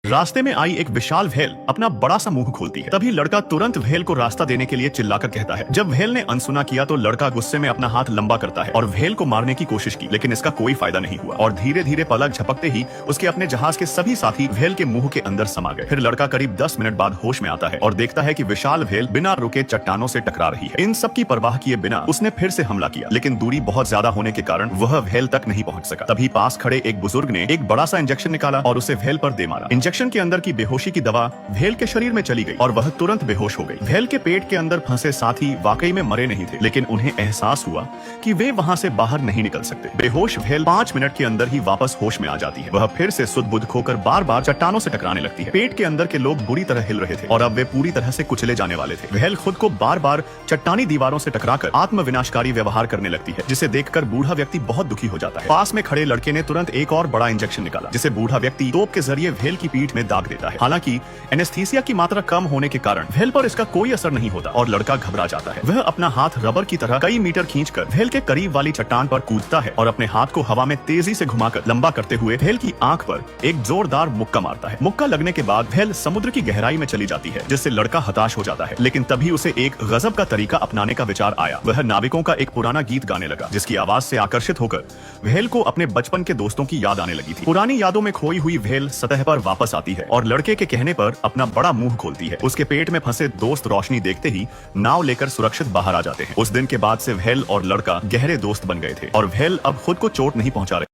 रास्ते में आई एक विशाल व्हेल अपना बड़ा सा मुंह खोलती है। तभी लड़का तुरंत व्हेल को रास्ता देने के लिए चिल्लाकर कहता है। जब व्हेल ने अनसुना किया तो लड़का गुस्से में अपना हाथ लंबा करता है और व्हेल को मारने की कोशिश की, लेकिन इसका कोई फायदा नहीं हुआ और धीरे धीरे पलक झपकते ही उसके अपने जहाज के सभी साथी व्हेल के मुंह के अंदर समा गए। फिर लड़का करीब 10 मिनट बाद होश में आता है और देखता है कि विशाल व्हेल बिना रुके चट्टानों से टकरा रही है। इन सब की परवाह किए बिना उसने फिर से हमला किया, लेकिन दूरी बहुत ज्यादा होने के कारण वह व्हेल तक नहीं पहुंच सका। तभी पास खड़े एक बुजुर्ग ने एक बड़ा सा इंजेक्शन निकाला और उसे व्हेल पर दे मारा। इंजेक्शन के अंदर की बेहोशी की दवा व्हेल के शरीर में चली गई और वह तुरंत बेहोश हो गई। व्हेल के पेट के अंदर फंसे साथी वाकई में मरे नहीं थे, लेकिन उन्हें एहसास हुआ कि वे वहां से बाहर नहीं निकल सकते। बेहोश व्हेल 5 मिनट के अंदर ही वापस होश में आ जाती है। वह फिर से सुध बुध खोकर बार बार चट्टानों से टकराने लगती है। पेट के अंदर के लोग बुरी तरह हिल रहे थे और अब वे पूरी तरह से कुचले जाने वाले थे। व्हेल खुद को बार बार चट्टानी दीवारों से टकराकर आत्म विनाशकारी व्यवहार करने लगती है, जिसे देखकर बूढ़ा व्यक्ति बहुत दुखी हो जाता है। पास में खड़े लड़के ने तुरंत एक और बड़ा इंजेक्शन निकाला, जिसे बूढ़ा व्यक्ति तोप के जरिए व्हेल की पीठ में दाग देता है। हालांकि एनेस्थीसिया की मात्रा कम होने के कारण व्हेल पर इसका कोई असर नहीं होता और लड़का घबरा जाता है। वह अपना हाथ रबर की तरह कई मीटर खींचकर व्हेल के करीब वाली चट्टान पर कूदता है और अपने हाथ को हवा में तेजी से घुमाकर लंबा करते हुए व्हेल की आंख पर एक जोरदार मुक्का मारता है। मुक्का लगने के बाद व्हेल समुद्र की गहराई में चली जाती है, जिससे लड़का हताश हो जाता है। लेकिन तभी उसे एक गजब का तरीका अपनाने का विचार आया। वह नाविकों का एक पुराना गीत गाने लगा, जिसकी आवाज से आकर्षित होकर व्हेल को अपने बचपन के दोस्तों की याद आने लगी थी। पुरानी यादों में खोई हुई व्हेल सतह पर वापस आती है और लड़के के कहने पर अपना बड़ा मुंह खोलती है। उसके पेट में फंसे दोस्त रोशनी देखते ही नाव लेकर सुरक्षित बाहर आ जाते हैं। उस दिन के बाद से व्हेल और लड़का गहरे दोस्त बन गए थे और व्हेल अब खुद को चोट नहीं पहुंचा रहे।